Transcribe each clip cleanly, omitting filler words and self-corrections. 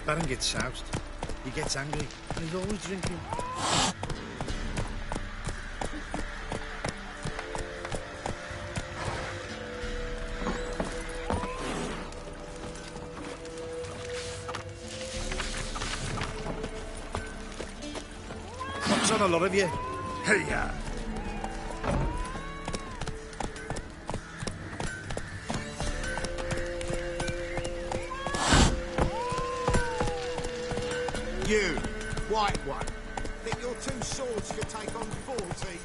Baron gets soused. He gets angry, and he's always drinking. What's on a lot of you? Hey, You, white one. Think your two swords could take on 40?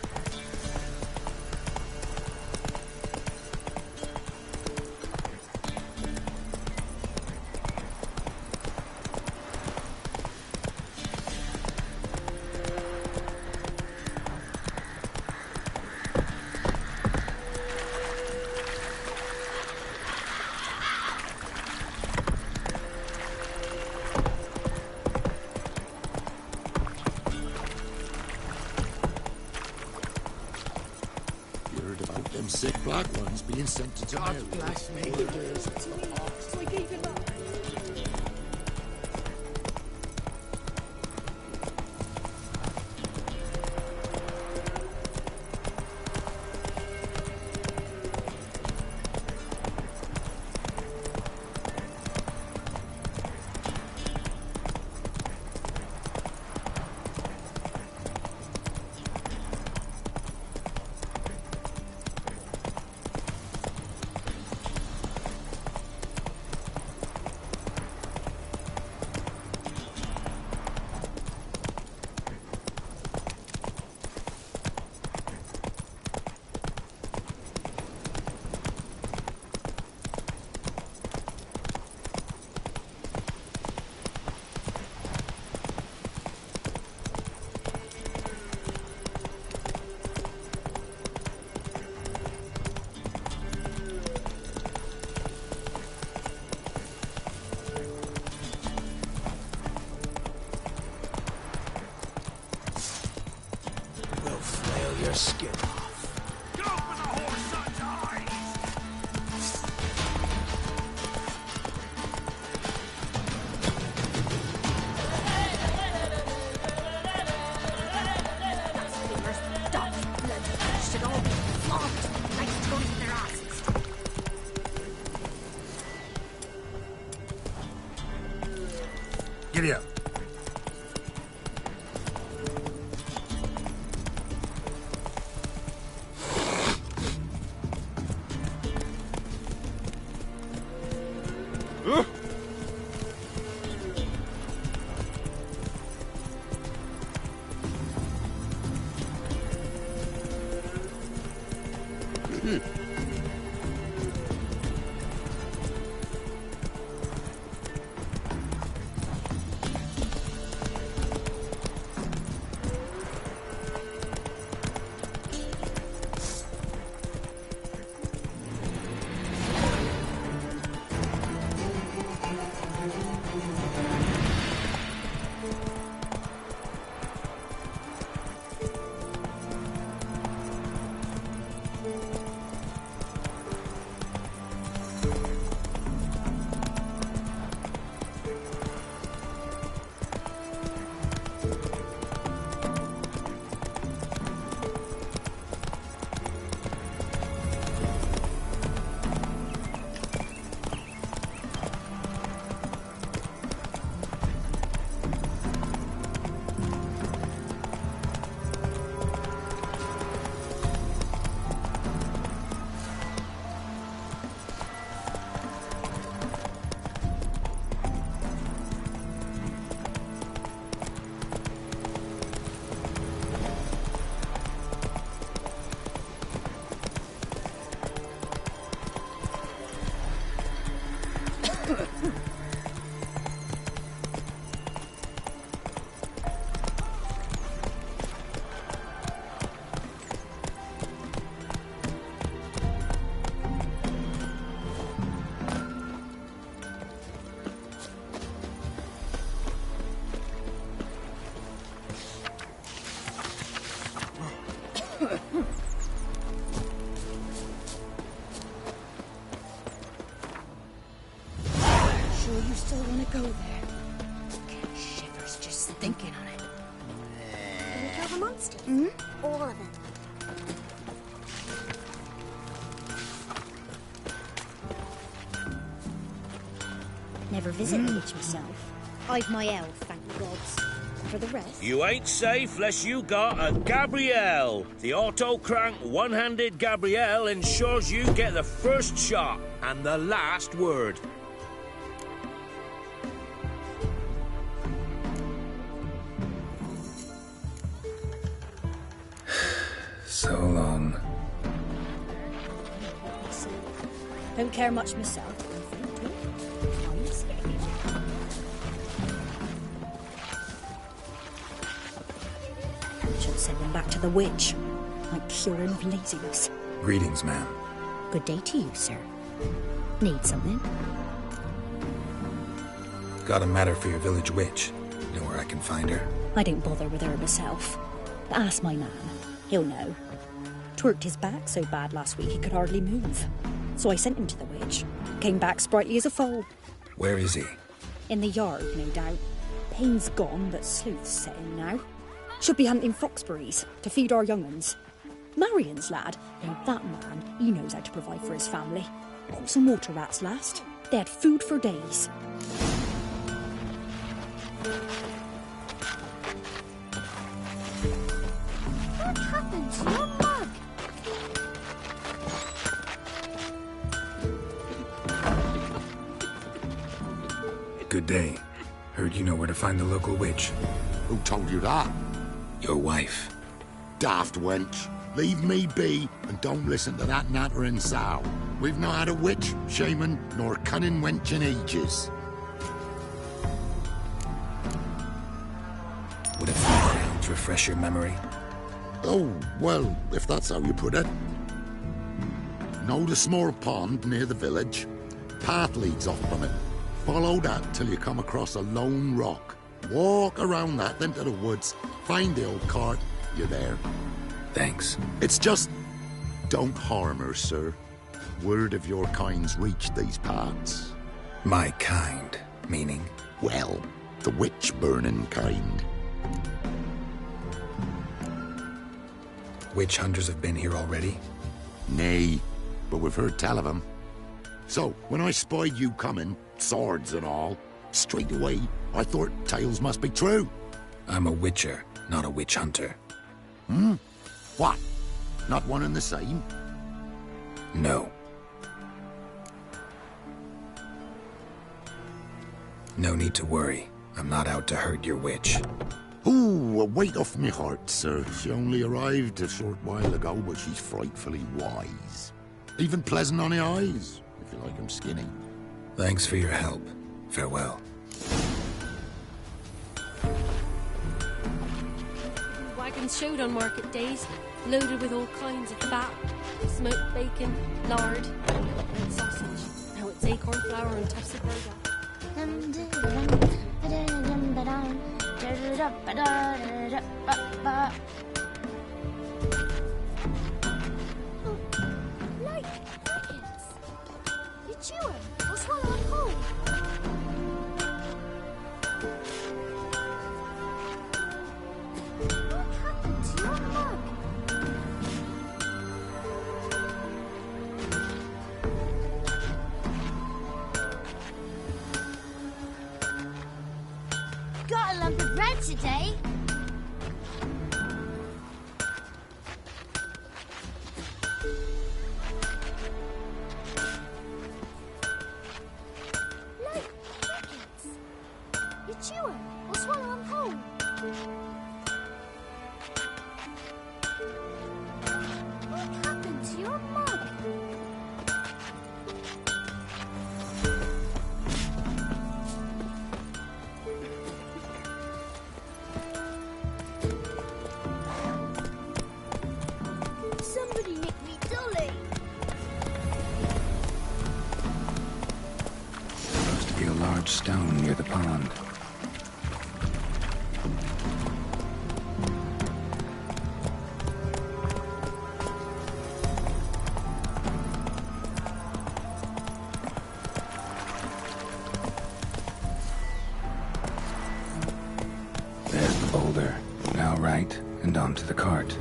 Sick black ones being sent to God jail. bless me. So we keep him up. Your skin off. Go for the horse son's eyes! Should all be flogged. Nice to go to their asses. Giddy up. Sure you still want to go there? thinking on it. Can you kill the monsters? Mm-hmm. All of them. Never visited the witch myself. I've my elf, thank the gods. For the rest, You ain't safe unless you got a Gabrielle. The auto-crank one-handed Gabrielle ensures you get the first shot and the last word. So long. so, don't care much myself. Thank you. I'm scared. Should send him back to the witch. Might cure him of laziness. Greetings, ma'am. Good day to you, sir. Need something? Got a matter for your village witch. Know where I can find her? I don't bother with her myself. Ask my man. He'll know. Twerked his back so bad last week he could hardly move. So I sent him to the witch. Came back sprightly as a foal. Where is he? In the yard, no doubt. Pain's gone, but sleuth's set in now. Should be hunting foxberries to feed our young uns. Marion's lad, now that man, he knows how to provide for his family. Bought some water rats last. They had food for days. What happened to your mug? Good day. Heard you know where to find the local witch. Who told you that? Your wife. Daft wench. Leave me be and don't listen to that nattering sow. We've not had a witch, shaman, nor cunning wench in ages. Would a few crowns refresh your memory? Oh, well, if that's how you put it. Know the small pond near the village? Path leads off from it. Follow that till you come across a lone rock. Walk around that, then to the woods. Find the old cart. You're there. Thanks. It's just... don't harm her, sir. Word of your kind's reached these parts. My kind, meaning? Well, the witch-burning kind. Witch hunters have been here already? Nay, but we've heard tell of 'em. So, when I spied you coming, swords and all, straight away I thought tales must be true. I'm a witcher, not a witch hunter. What? Not one and the same? No. No need to worry. I'm not out to hurt your witch. Ooh, a weight off me heart, sir. She only arrived a short while ago, but she's frightfully wise. Even pleasant on the eyes, if you like 'em skinny. Thanks for your help. Farewell. Wagons showed on market days, loaded with all kinds of fat, smoked bacon, lard, and sausage. Now it's acorn flour and tufts of burger. Like crickets. You chew 'em or swallow 'em whole. What happened to your mug? Got a lump of bread today. Like crickets. You chew 'em or swallow 'em whole. What happened to your mug? Somebody nicked me dolly. Supposed to be a large stone near the pond. onto the cart.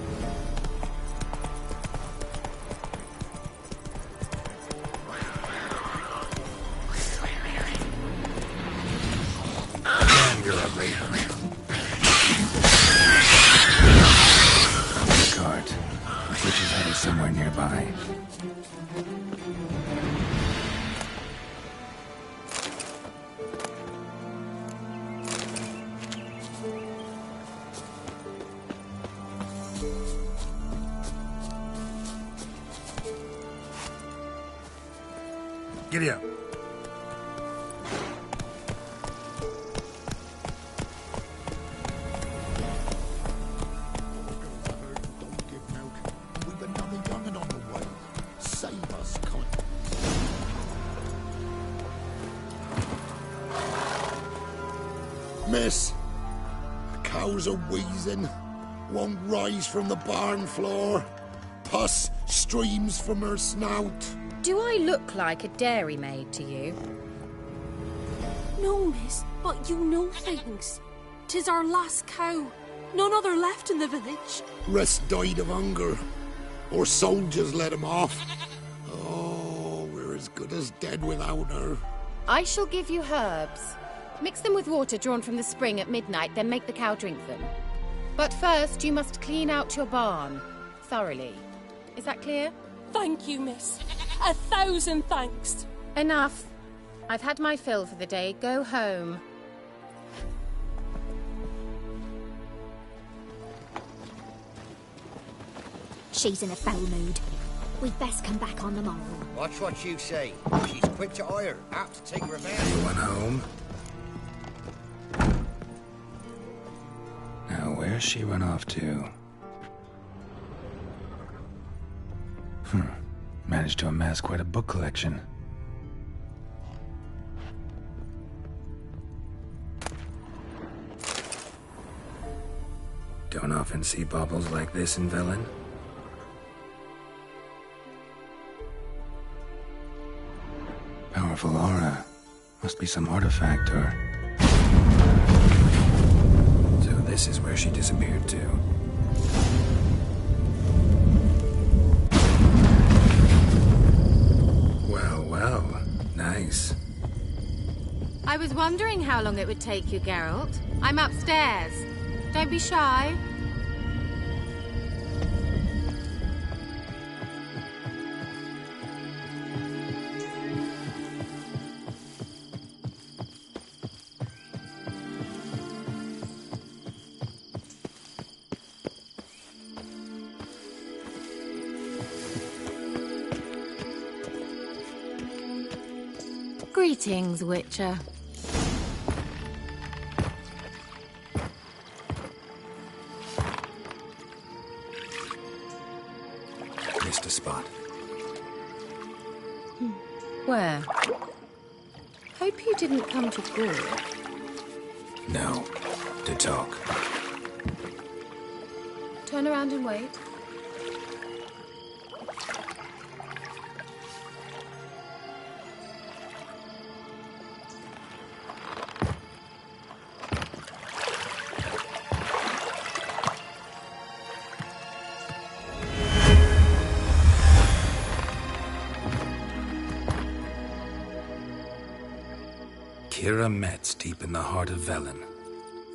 Damn, you're ugly. The cart, which is headed somewhere nearby. Giddy up. Don't give milk. We've another young'un on the way. Save us, cunt. Miss, the cows are wheezing. Won't rise from the barn floor. Pus streams from her snout. Do I look like a dairymaid to you? No, miss, but you know things. 'Tis our last cow. None other left in the village. Rest died of hunger. Or soldiers let him off. Oh, we're as good as dead without her. I shall give you herbs. Mix them with water drawn from the spring at midnight, then make the cow drink them. But first, you must clean out your barn. Thoroughly. Is that clear? Thank you, miss. 1,000 thanks. Enough. I've had my fill for the day. Go home. She's in a foul mood. We'd best come back on the morrow. Watch what you say. She's quick to ire, apt to take revenge. Anyone home? Now, where's she run off to? Managed to amass quite a book collection. Don't often see baubles like this in Velen. Powerful aura. Must be some artifact or... So this is where she disappeared to. Well, nice. I was wondering how long it would take you, Geralt. I'm upstairs. Don't be shy. Greetings, Witcher. Missed a spot. Where? Hope you didn't come to Gaul. No. To talk. Turn around and wait. Kira Metz, deep in the heart of Velen.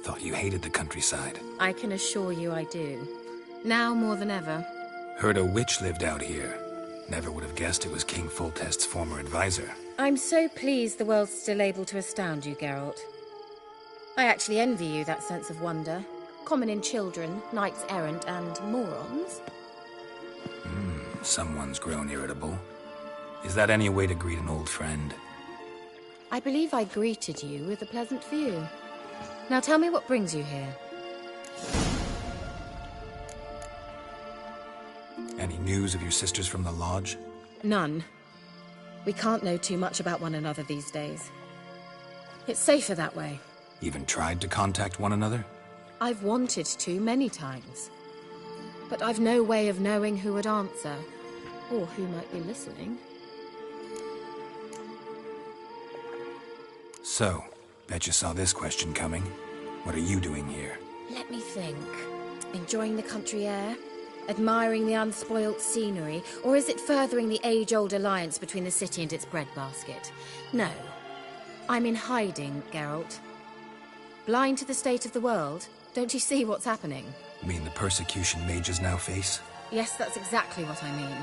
Thought you hated the countryside. I can assure you I do. Now more than ever. Heard a witch lived out here. Never would have guessed it was King Foltest's former advisor. I'm so pleased the world's still able to astound you, Geralt. I actually envy you that sense of wonder. Common in children, knights errant, and morons. Someone's grown irritable. Is that any way to greet an old friend? I believe I greeted you with a pleasant view. Now tell me what brings you here. Any news of your sisters from the lodge? None. We can't know too much about one another these days. It's safer that way. Even tried to contact one another? I've wanted to many times. But I've no way of knowing who would answer, or who might be listening. So, bet you saw this question coming. What are you doing here? Let me think. Enjoying the country air? Admiring the unspoilt scenery? Or is it furthering the age-old alliance between the city and its breadbasket? No. I'm in hiding, Geralt. Blind to the state of the world? Don't you see what's happening? You mean the persecution mages now face? Yes, that's exactly what I mean.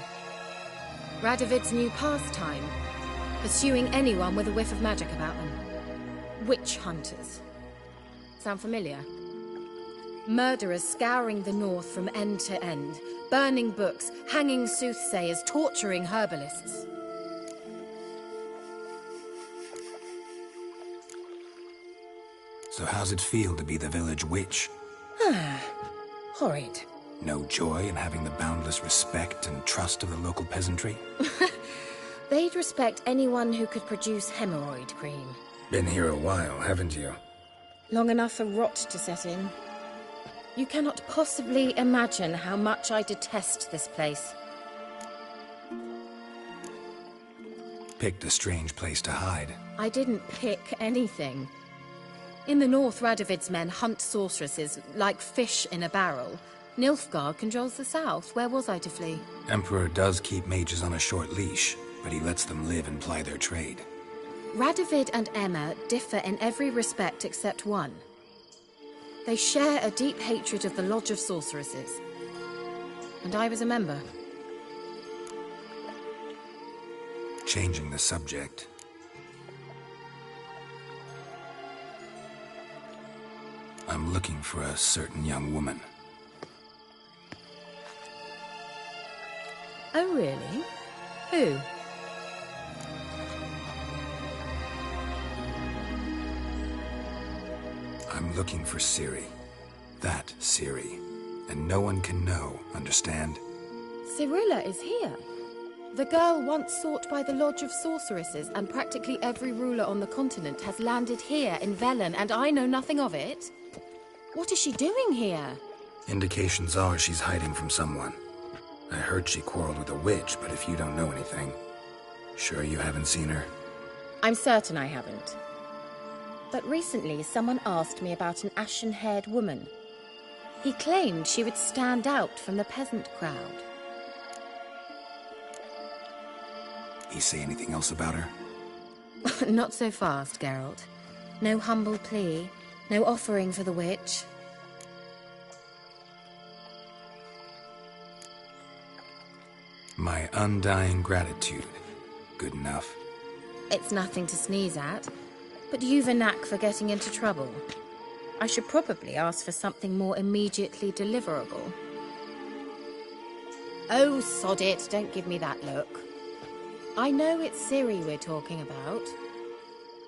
Radovid's new pastime. Pursuing anyone with a whiff of magic about them. Witch hunters. Sound familiar? Murderers scouring the north from end to end. Burning books, hanging soothsayers, torturing herbalists. So how's it feel to be the village witch? Horrid. No joy in having the boundless respect and trust of the local peasantry? They'd respect anyone who could produce hemorrhoid cream. Been here a while, haven't you? Long enough for rot to set in. You cannot possibly imagine how much I detest this place. Picked a strange place to hide. I didn't pick anything. In the north, Radovid's men hunt sorceresses like fish in a barrel. Nilfgaard controls the south. Where was I to flee? Emperor does keep mages on a short leash, but he lets them live and ply their trade. Radovid and Emma differ in every respect except one. They share a deep hatred of the Lodge of Sorceresses. And I was a member. Changing the subject. I'm looking for a certain young woman. Oh, really? Who? I'm looking for Ciri. That Ciri. And no one can know, understand? Cirilla is here. The girl once sought by the Lodge of Sorceresses, and practically every ruler on the continent has landed here in Velen, and I know nothing of it. What is she doing here? Indications are she's hiding from someone. I heard she quarreled with a witch, but if you don't know anything, sure you haven't seen her? I'm certain I haven't. But recently someone asked me about an ashen-haired woman. He claimed she would stand out from the peasant crowd. He say anything else about her? Not so fast, Geralt. No humble plea, no offering for the witch. My undying gratitude. Good enough. It's nothing to sneeze at, but you've a knack for getting into trouble. I should probably ask for something more immediately deliverable. Oh, sod it, don't give me that look. I know it's Ciri we're talking about.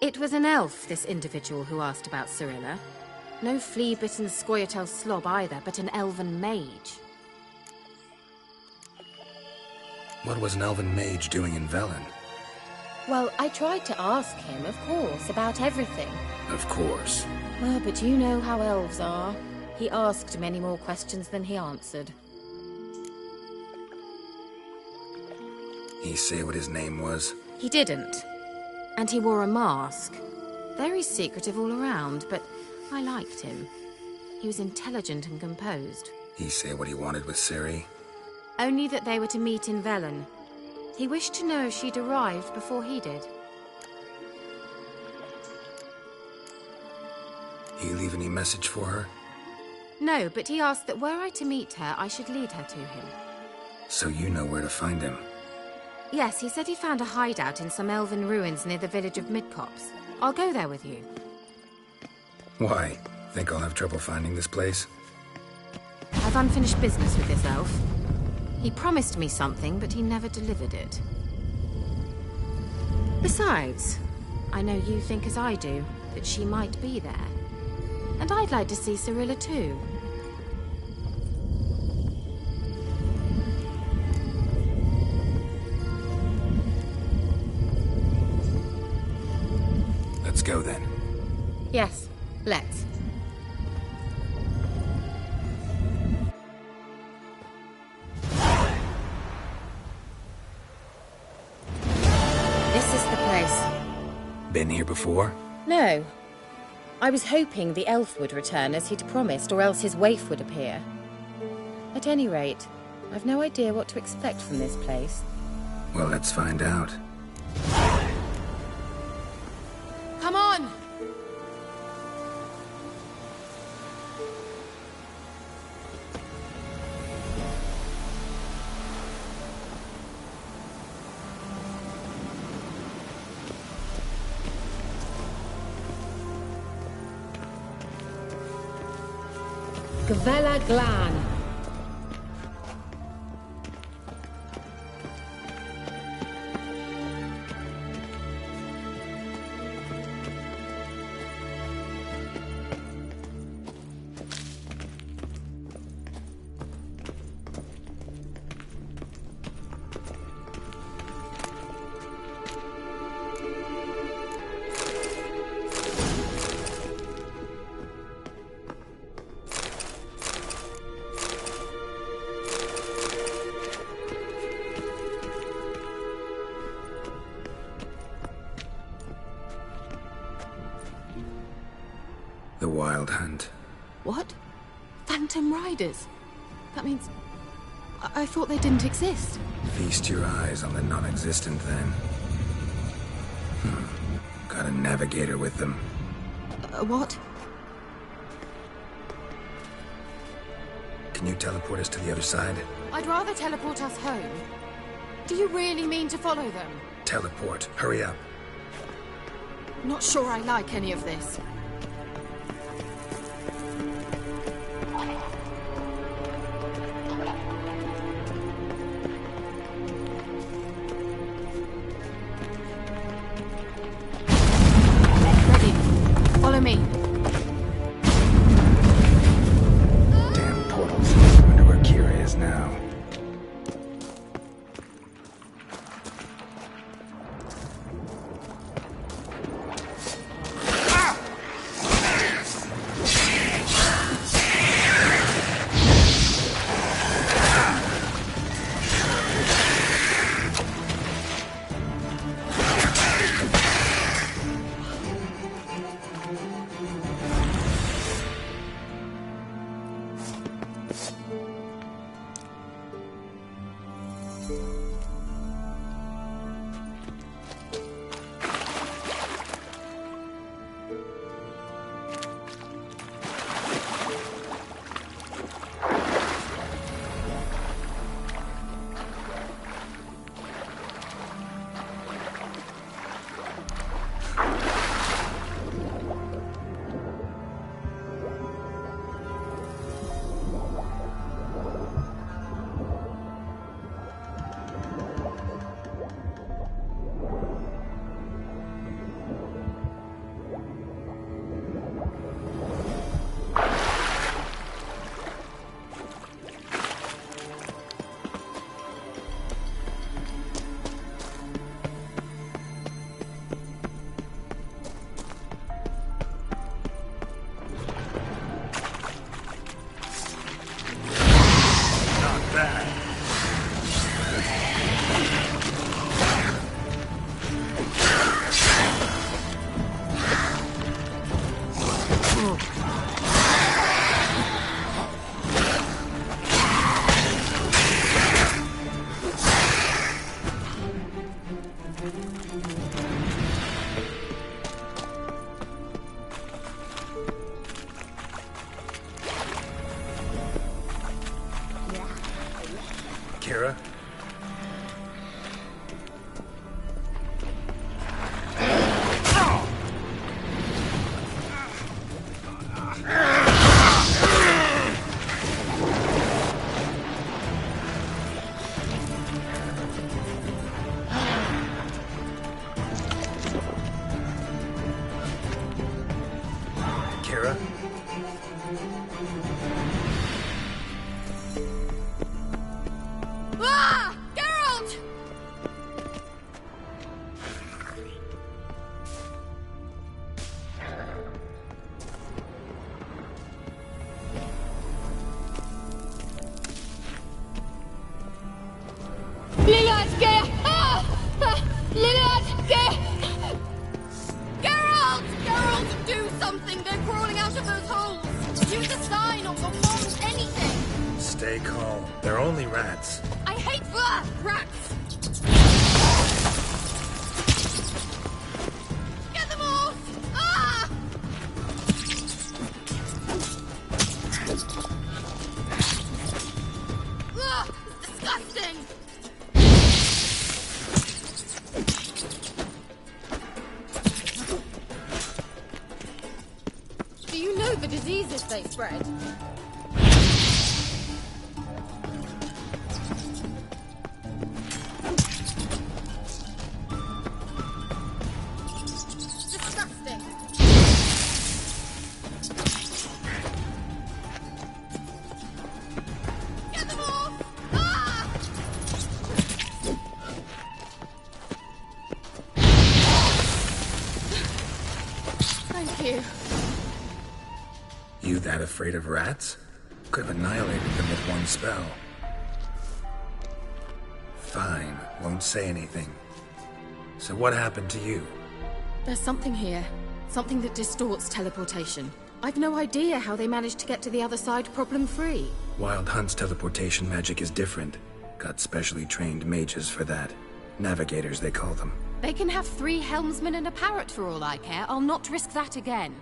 It was an elf, this individual who asked about Cirilla. No flea-bitten Scoia'tael slob either, but an elven mage. What was an elven mage doing in Velen? Well, I tried to ask him, of course, about everything. Of course. Oh, but you know how elves are. He asked many more questions than he answered. He say what his name was? He didn't. And he wore a mask. Very secretive all around, but I liked him. He was intelligent and composed. He say what he wanted with Ciri? Only that they were to meet in Velen. He wished to know if she'd arrived before he did. He leave any message for her? No, but he asked that were I to meet her, I should lead her to him. So you know where to find him? Yes, he said he found a hideout in some elven ruins near the village of Midcopse. I'll go there with you. Why? Think I'll have trouble finding this place? I've unfinished business with this elf. He promised me something, but he never delivered it. Besides, I know you think as I do, that she might be there. And I'd like to see Cirilla too. Let's go then. Yes, let's. This is the place. Been here before? No. I was hoping the elf would return as he'd promised, or else his waif would appear. At any rate, I've no idea what to expect from this place. Well, let's find out. Come on! Gavella Glan. The Wild Hunt. What? Phantom Riders? That means... I thought they didn't exist. Feast your eyes on the non-existent, then. Got a navigator with them. What? Can you teleport us to the other side? I'd rather teleport us home. Do you really mean to follow them? Teleport. Hurry up. Not sure I like any of this. Ready. Follow me. Damn portals. Wonder where Kira is now. Kira? Kira? Ah! Stay calm. They're only rats. I hate rats! Get them off! Ah! Ugh, it's disgusting! Do you know the diseases they spread? Disgusting. Get them off! Ah! Thank you. You that afraid of rats? Could have annihilated them with one spell. Fine, won't say anything. So what happened to you? There's something here. Something that distorts teleportation. I've no idea how they managed to get to the other side problem-free. Wild Hunt's teleportation magic is different. Got specially trained mages for that. Navigators, they call them. They can have 3 helmsmen and a parrot for all I care. I'll not risk that again.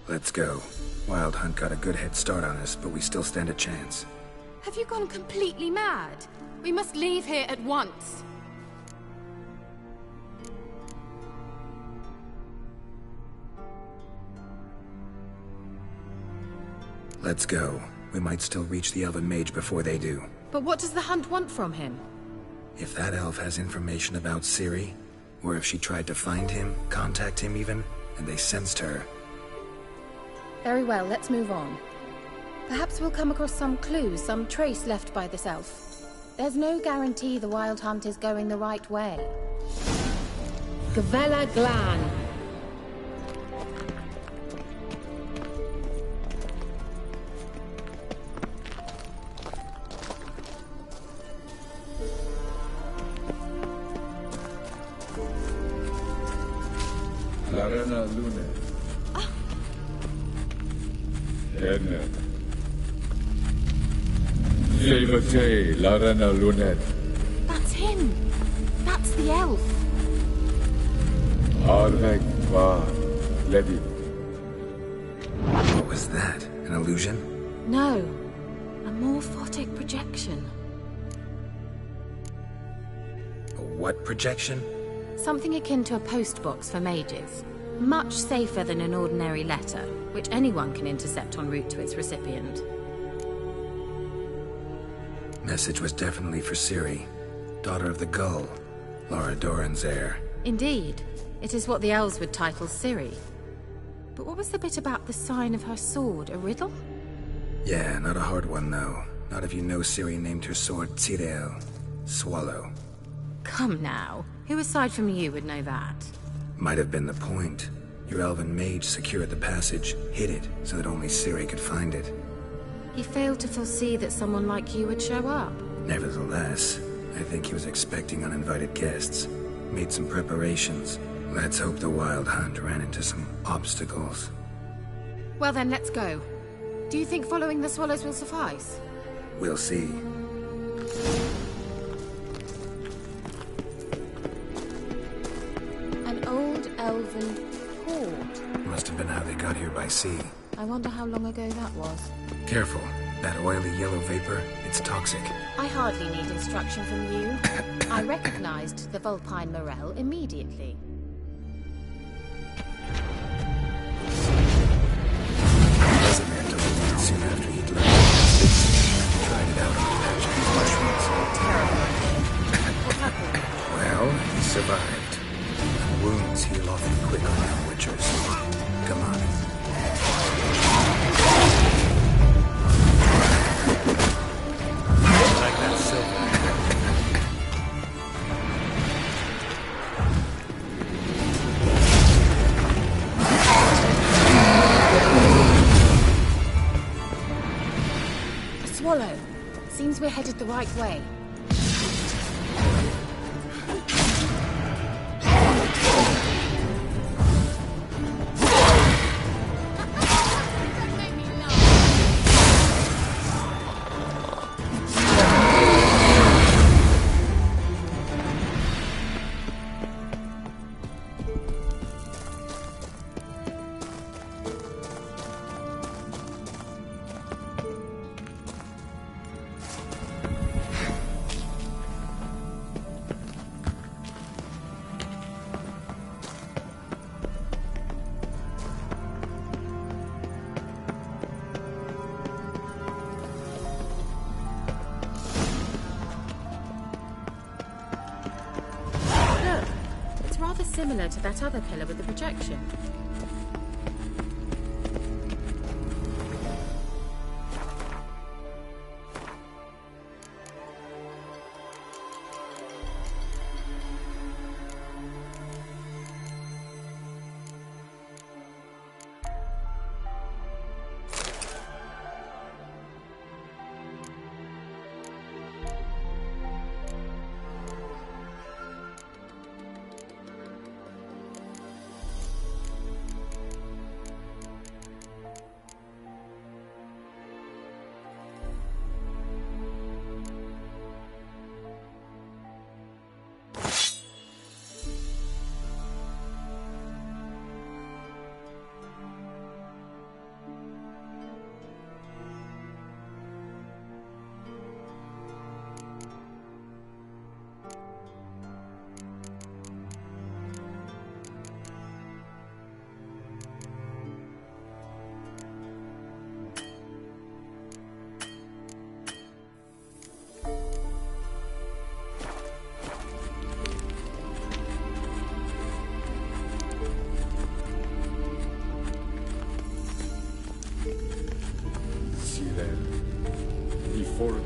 Let's go. Wild Hunt got a good head start on us, but we still stand a chance. Have you gone completely mad? We must leave here at once. Let's go. We might still reach the Elven Mage before they do. But what does the Hunt want from him? If that elf has information about Ciri, or if she tried to find him, contact him even, and they sensed her. Very well, let's move on. Perhaps we'll come across some clues, some trace left by this elf. There's no guarantee the Wild Hunt is going the right way. Gavella Glan. Larena Lune. Henne. Levate, Larena Lunet. That's him. That's the elf. Arvek va Ledi. What was that? An illusion? No. A morphotic projection. A what projection? Something akin to a postbox for mages. Much safer than an ordinary letter, which anyone can intercept en route to its recipient. Message was definitely for Ciri, daughter of the Gull, Lara Doran's heir. Indeed. It is what the elves would title Ciri. But what was the bit about the sign of her sword? A riddle? Yeah, not a hard one though. Not if you know Ciri named her sword Tirel, Swallow. Come now. Who aside from you would know that? Might have been the point. Your elven mage secured the passage, hid it, so that only Ciri could find it. He failed to foresee that someone like you would show up. Nevertheless, I think he was expecting uninvited guests. Made some preparations. Let's hope the Wild Hunt ran into some obstacles. Well then, let's go. Do you think following the swallows will suffice? We'll see. An old elven port. Must have been how they got here by sea. I wonder how long ago that was. Careful. That oily yellow vapor, it's toxic. I hardly need instruction from you. I recognized the Vulpine Morel immediately. Wasn't there till soon after he'd left. Tried it out on a patch of mushrooms. Terrible. What happened? Well, he survived. Wounds heal often quick around witchers. Come on. Take that silver. A swallow. Seems we're headed the right way. Rather similar to that other pillar with the projection.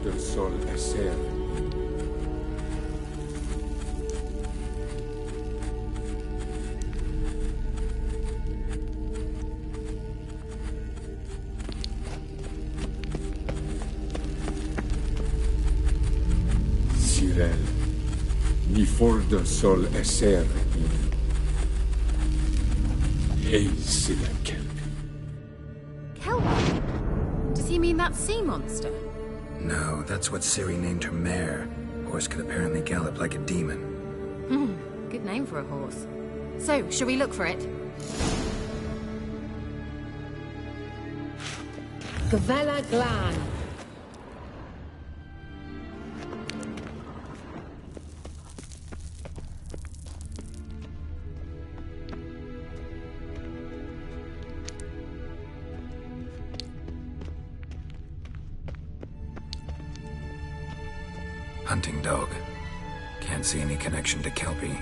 del sol eser. Sirel, ni for del sol eser in. Hey, Sila Kelpie. Kelpie? Does he mean that sea monster? No, that's what Ciri named her mare. Horse could apparently gallop like a demon. Good name for a horse. So, shall we look for it? Gavella Glan. Hunting dog. Can't see any connection to Kelpie.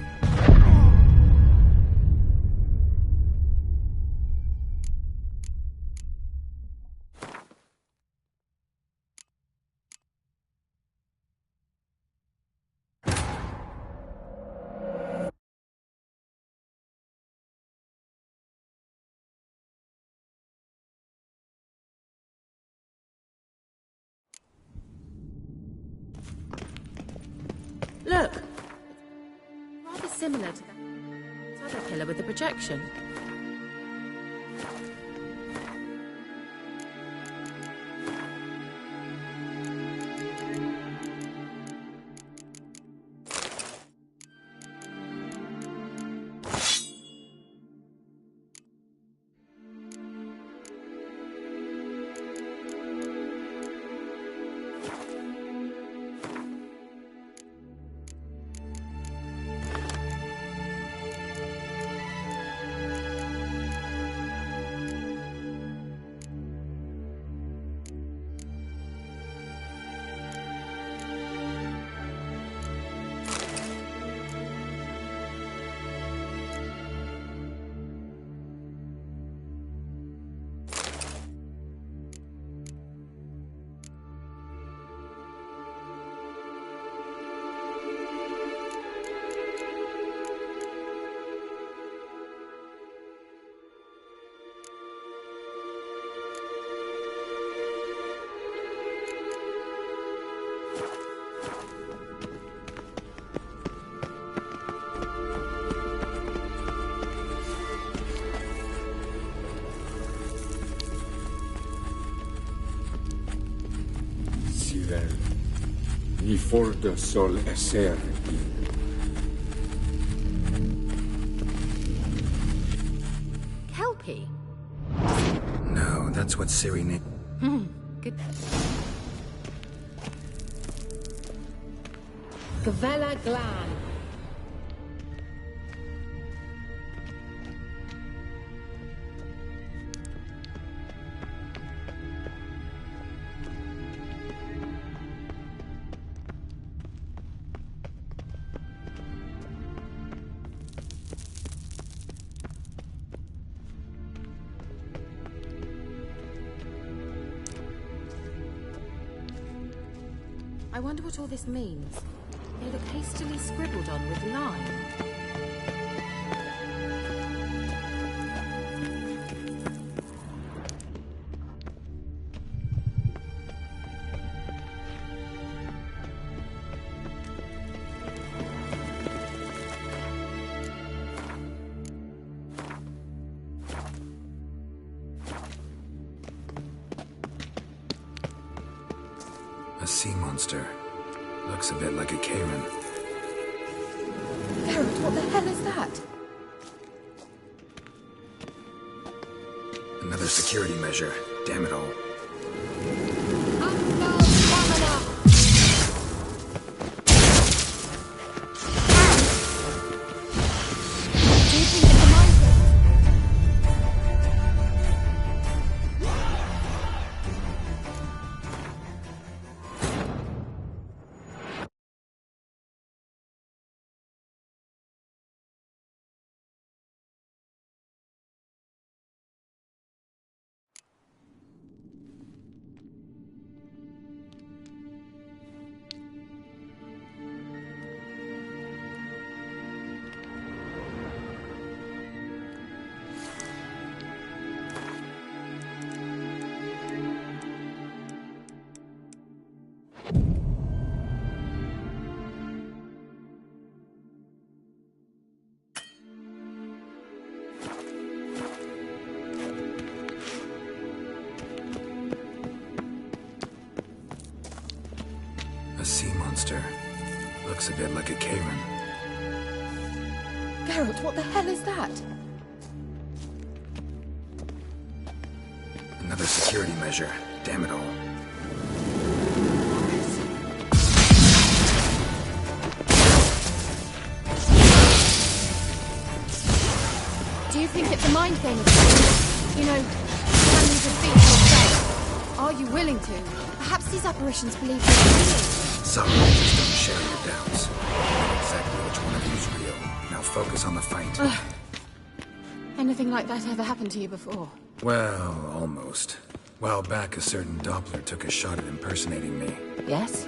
Look! Rather similar to that other pillar with the projection. Sirel, ni for del sol eser in. Kelpie? No, that's what Ciri named. Good. Gavella Glan. I wonder what all this means. They look hastily scribbled on with lime. A sea monster. Looks a bit like a Karen. Geralt, what the hell is that? Another security measure. Damn it all. A sea monster. Looks a bit like a Karen. Geralt, what the hell is that? Another security measure. Damn it all. Do you think it's a mind thing? You know, can you defeat yourself? Are you willing to? Perhaps these apparitions believe you're real. Some just don't share your doubts. Exactly which one of you is real. Now focus on the fight. Anything like that ever happened to you before? Well, almost. While back, a certain Doppler took a shot at impersonating me. Yes?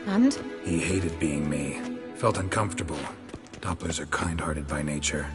And? He hated being me. Felt uncomfortable. Dopplers are kind-hearted by nature.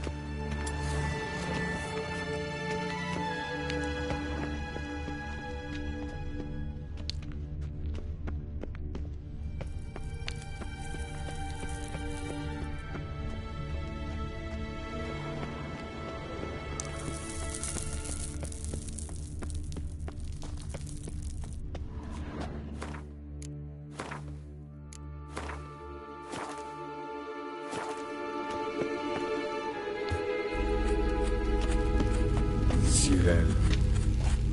Sirel,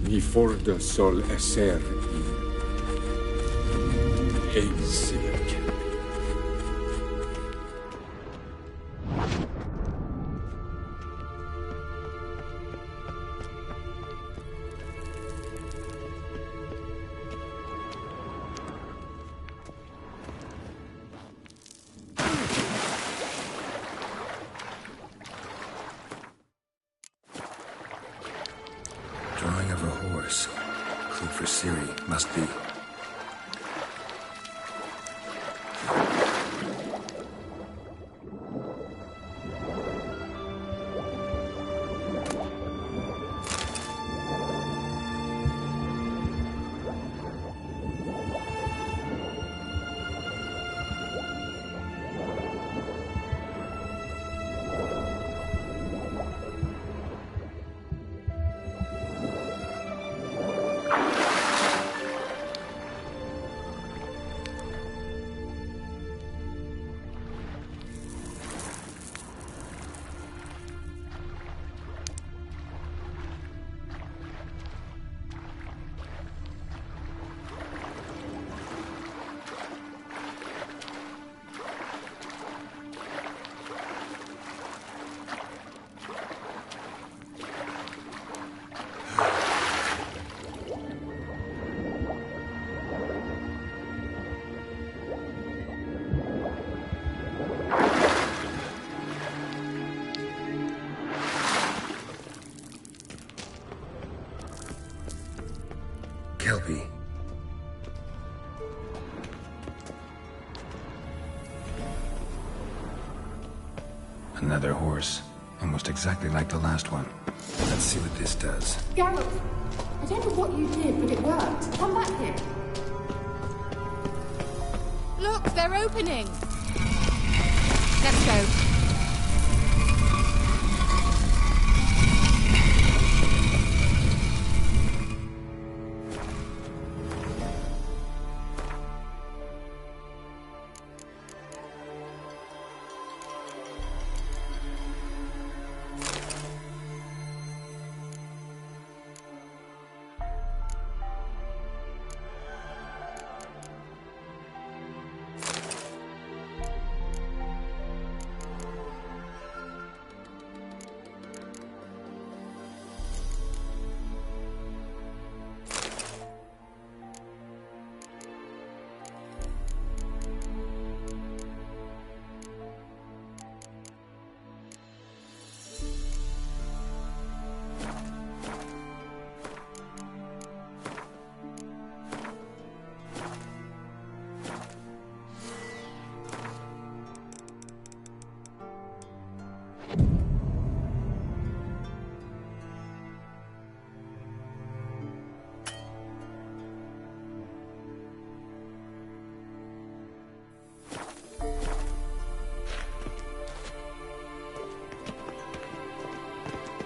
ni for de sol esser i Eisig. Drawing of a horse. Clue for Siri. Must be. Kelpie. Another horse. Almost exactly like the last one. Let's see what this does. Geralt, I don't know what you did, but it worked. Come back here. Look, they're opening. Let's go.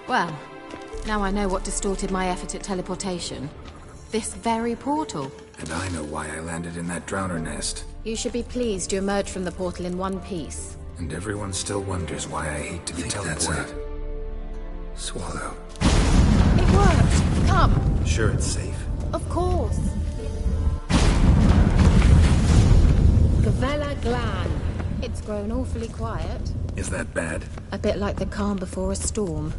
Well, now I know what distorted my effort at teleportation. This very portal. And I know why I landed in that drowner nest. You should be pleased you emerged from the portal in one piece. And everyone still wonders why I hate to be teleported. Swallow. It worked! Come! Sure it's safe? Of course. Gavella Glan. It's grown awfully quiet. Is that bad? A bit like the calm before a storm.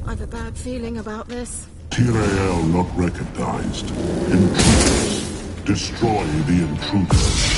I've a bad feeling about this. Tyrael not recognized. Intruders. Destroy the intruders.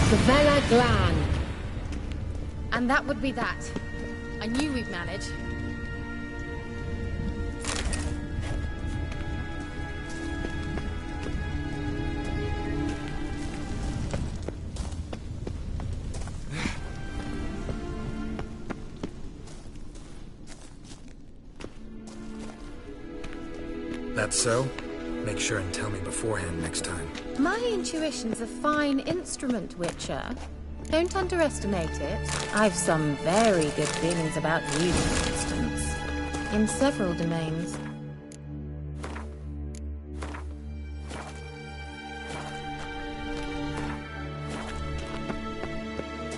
Gavella Glan. And that would be that. I knew we'd manage. That's so? Make sure and tell me beforehand next time. My intuition's a fine instrument, Witcher. Don't underestimate it. I've some very good feelings about you, for instance. In several domains.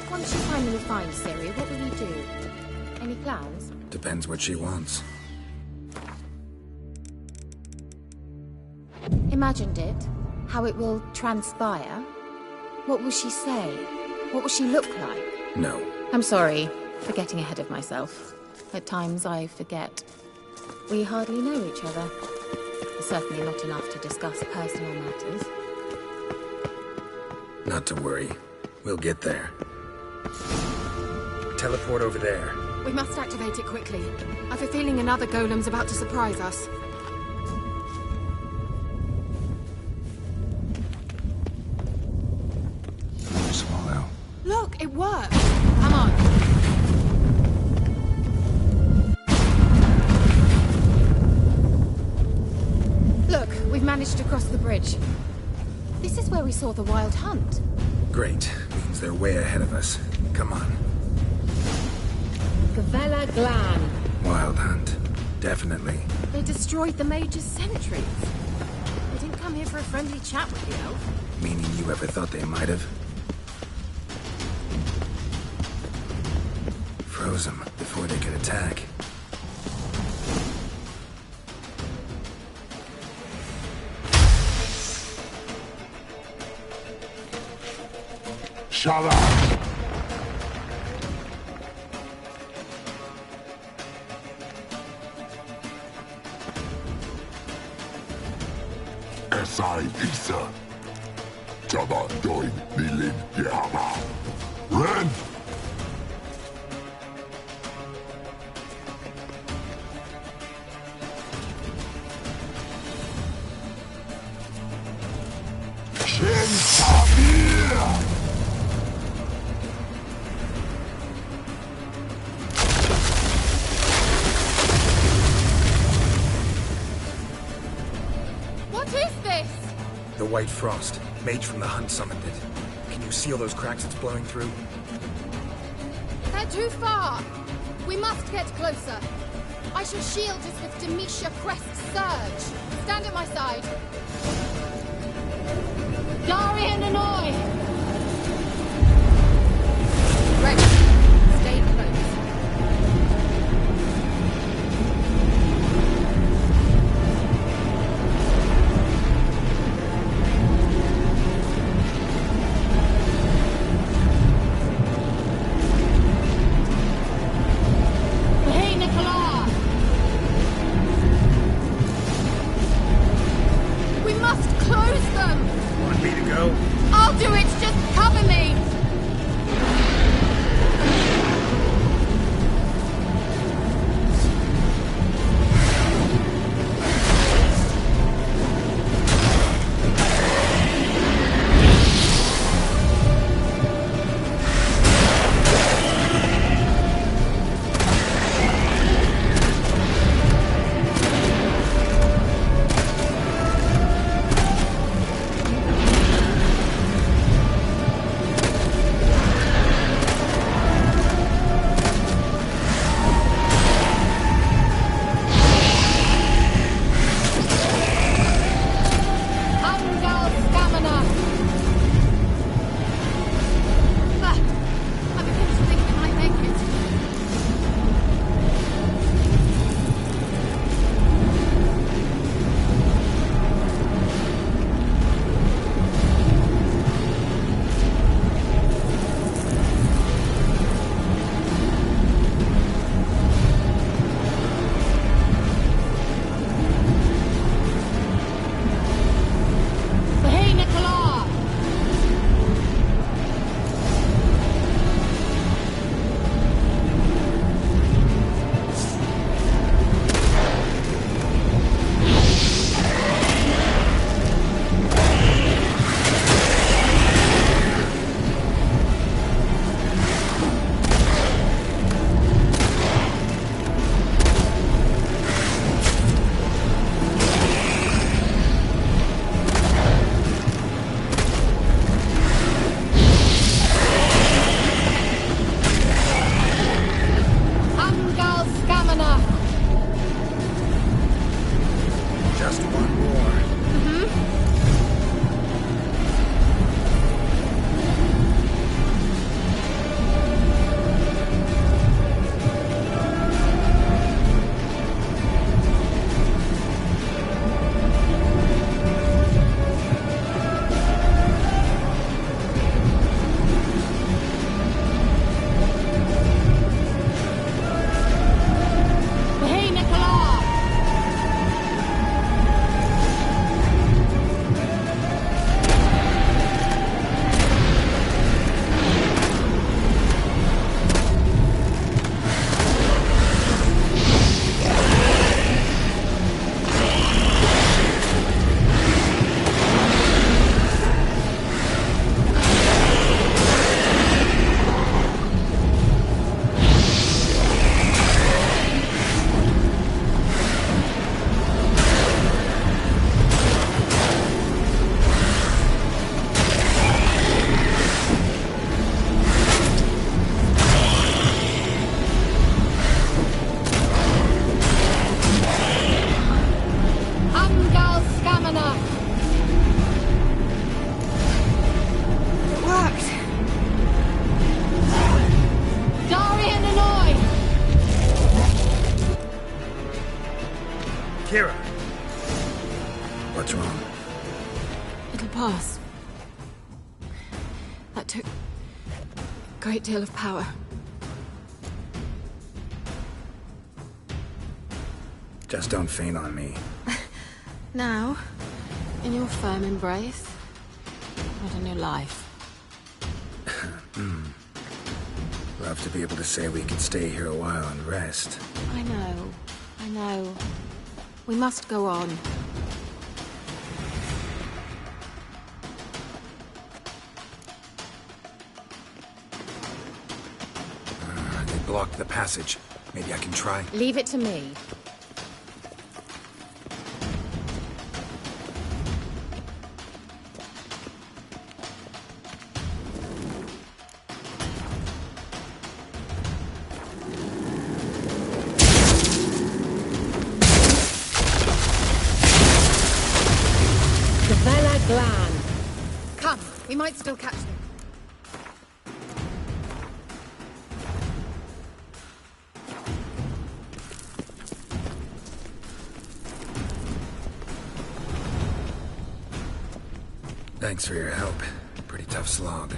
Once you finally find Ciri, what will you do? Any plans? Depends what she wants. Imagined it? How it will transpire? What will she say? What will she look like? No. I'm sorry for getting ahead of myself. At times I forget. We hardly know each other. Certainly not enough to discuss personal matters. Not to worry. We'll get there. Teleport over there. We must activate it quickly. I've a feeling another golem's about to surprise us. Another swallow. Look, it worked! Come on. Look, we've managed to cross the bridge. This is where we saw the wild hunt. Great. Means they're way ahead of us. Come on. Gavella Glan. Wild hunt. Definitely. They destroyed the Major's sentries. They didn't come here for a friendly chat with the elf. Meaning you ever thought they might have? Froze them before they could attack. Shut up! SI Pisa. Jabba doin Nilin Yama. Ren! Shen Tamir! What is this? The White Frost. Mage from the hunt summoned it. Can you see all those cracks it's blowing through? They're too far. We must get closer. I shall shield us with Demetia Crest Surge. Stand at my side. Darian and I! Ready. Stay close. Hey, Nicola! We must close them. Want me to go? I'll do it took a great deal of power. Just don't faint on me. Now, in your firm embrace, what a new life. Love to be able to say we can stay here a while and rest. I know. We must go on. They blocked the passage. Maybe I can try. Leave it to me. Come, we might still catch them. Thanks for your help. Pretty tough slog.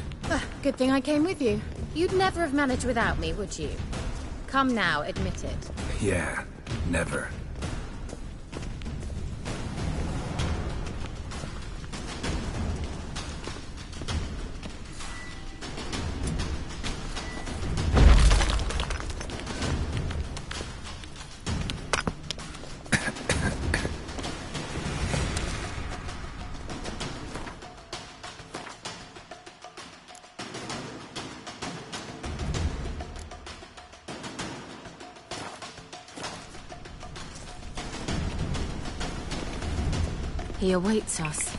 Good thing I came with you. You'd never have managed without me, would you? Come now, admit it. Yeah, never. He awaits us.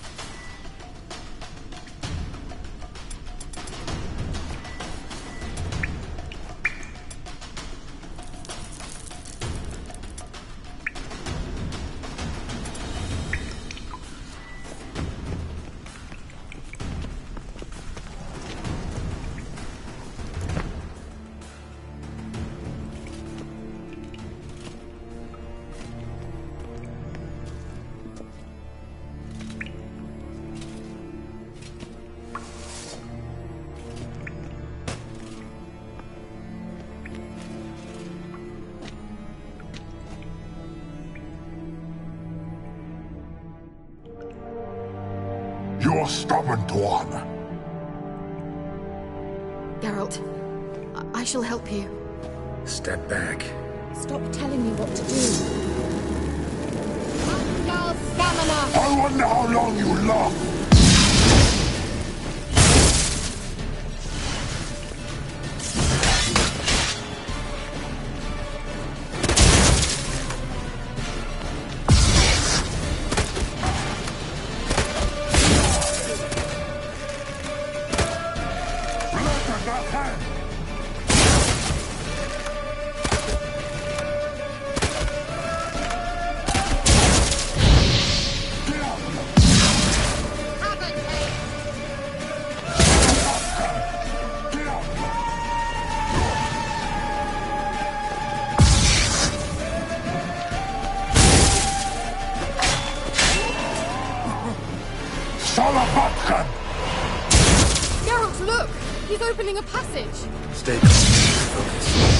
You're stubborn one. Geralt, I shall help you. Step back. Stop telling me what to do. I wonder how long you last. Geralt, look! He's opening a passage! Stay calm. Focus.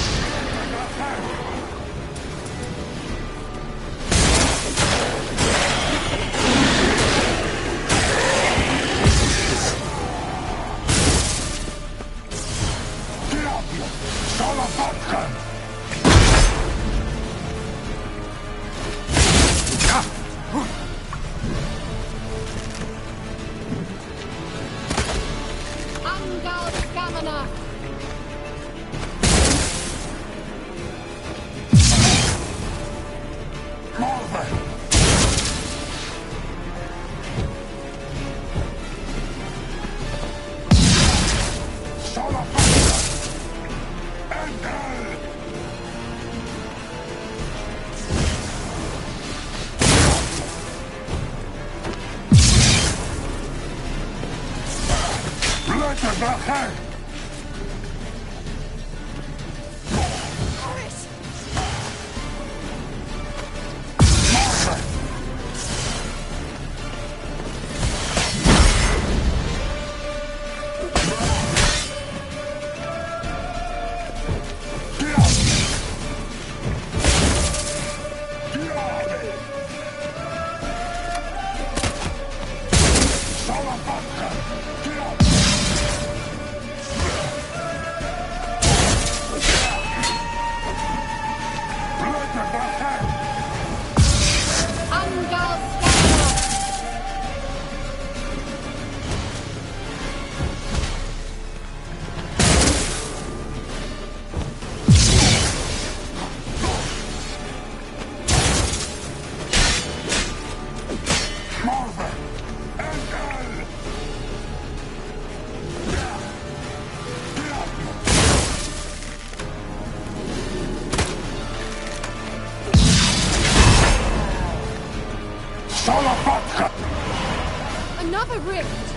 Another rift!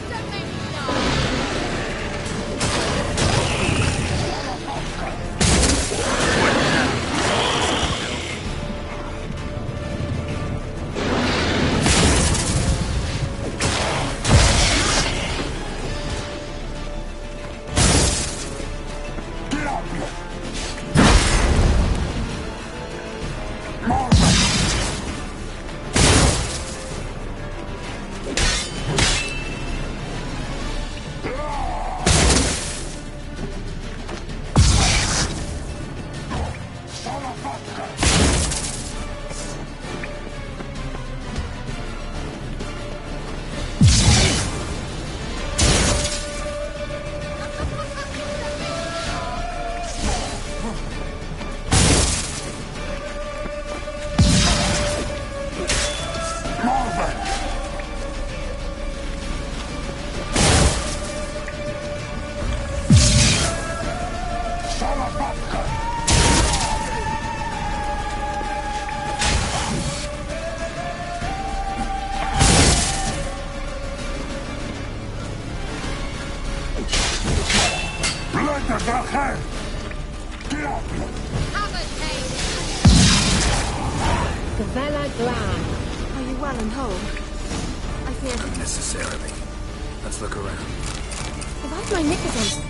Don't make me laugh! Are you well and whole? I fear... Not necessarily. Let's look around. If I had my knickers on...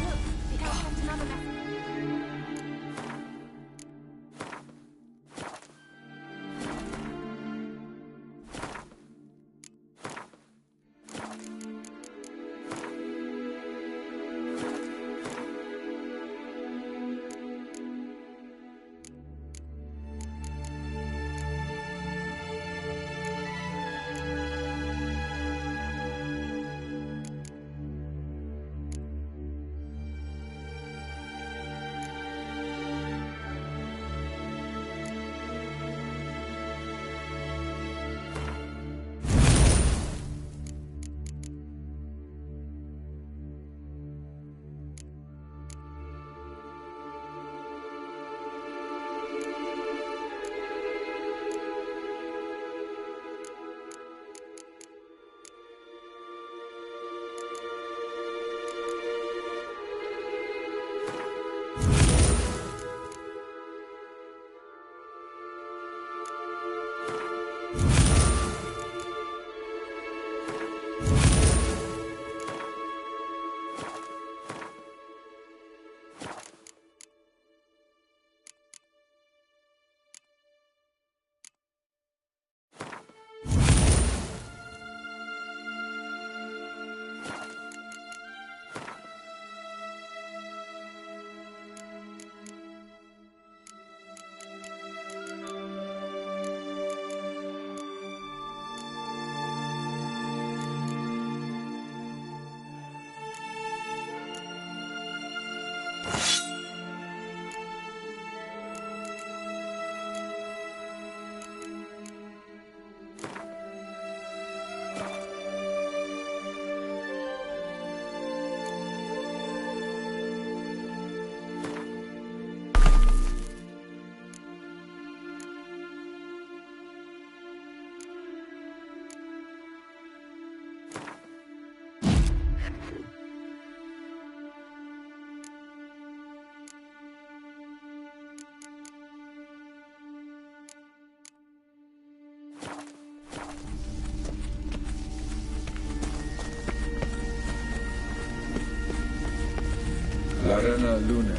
Larena Luna.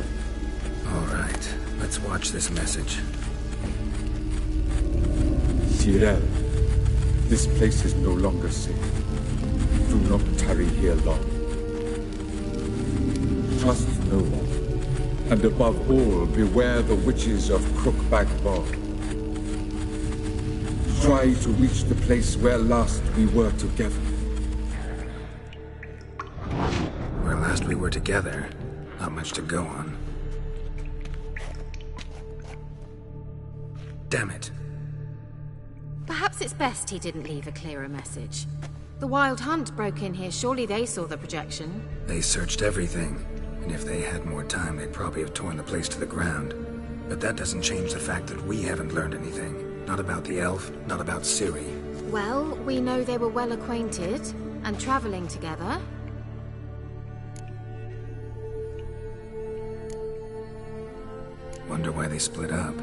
All right, let's watch this message. Tyrell, this place is no longer safe. Do not tarry here long. Trust no one. And above all, beware the witches of Crookback Bog. Try to reach the place where last we were together. Where last we were together? Not much to go on. Damn it. Perhaps it's best he didn't leave a clearer message. The Wild Hunt broke in here. Surely they saw the projection. They searched everything. And if they had more time, they'd probably have torn the place to the ground. But that doesn't change the fact that we haven't learned anything. Not about the elf, not about Ciri. Well, we know they were well acquainted and travelling together. Wonder why they split up.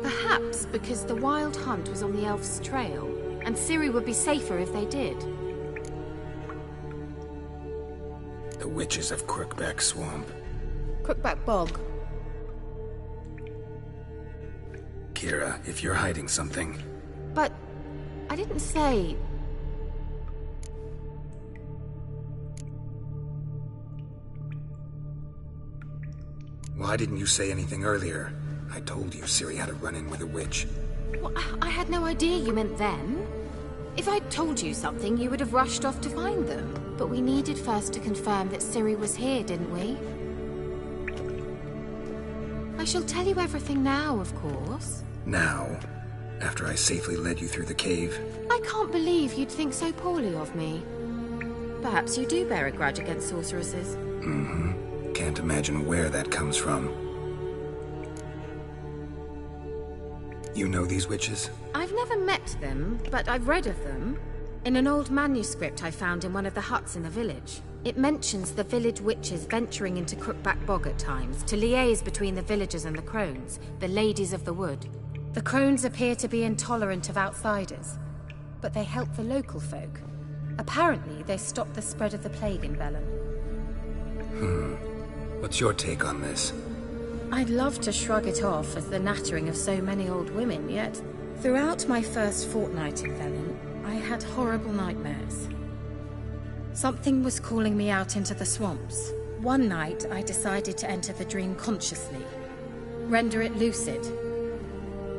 Perhaps because the Wild Hunt was on the elf's trail, and Ciri would be safer if they did. The Witches of Crookback Swamp. Crookback Bog. Kira, if you're hiding something... But I didn't say... Why didn't you say anything earlier? I told you Ciri had a run-in with a witch. Well, I had no idea you meant then. If I'd told you something, you would have rushed off to find them. But we needed first to confirm that Ciri was here, didn't we? I shall tell you everything now, of course. Now? After I safely led you through the cave? I can't believe you'd think so poorly of me. Perhaps you do bear a grudge against sorceresses. Mm-hmm. Can't imagine where that comes from. You know these witches? I've never met them, but I've read of them. In an old manuscript I found in one of the huts in the village. It mentions the village witches venturing into Crookback Bog at times to liaise between the villagers and the crones, the ladies of the wood. The crones appear to be intolerant of outsiders, but they help the local folk. Apparently, they stopped the spread of the plague in Velen. What's your take on this? I'd love to shrug it off as the nattering of so many old women, yet throughout my first fortnight in Velen, I had horrible nightmares. Something was calling me out into the swamps. One night, I decided to enter the dream consciously, render it lucid.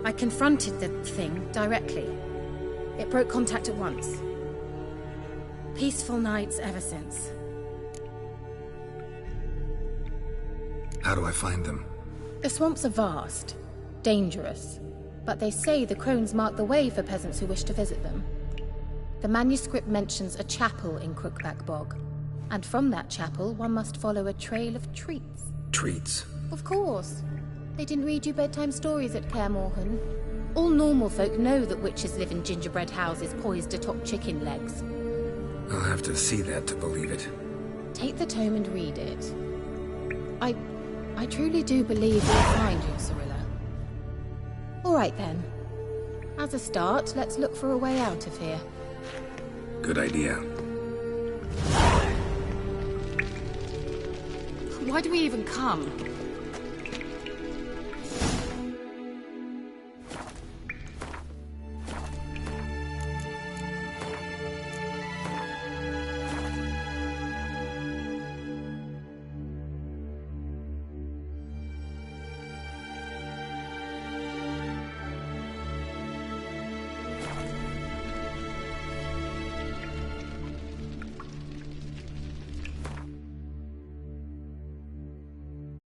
I confronted the thing directly. It broke contact at once. Peaceful nights ever since. How do I find them? The swamps are vast, dangerous, but they say the crones mark the way for peasants who wish to visit them. The manuscript mentions a chapel in Crookback Bog, and from that chapel one must follow a trail of treats. Treats? Of course. They didn't read you bedtime stories at Kaer Morhen. All normal folk know that witches live in gingerbread houses poised atop chicken legs. I'll have to see that to believe it. Take the tome and read it. I truly do believe we'll find you, Cirilla. All right then. As a start, let's look for a way out of here. Good idea. Why do we even come?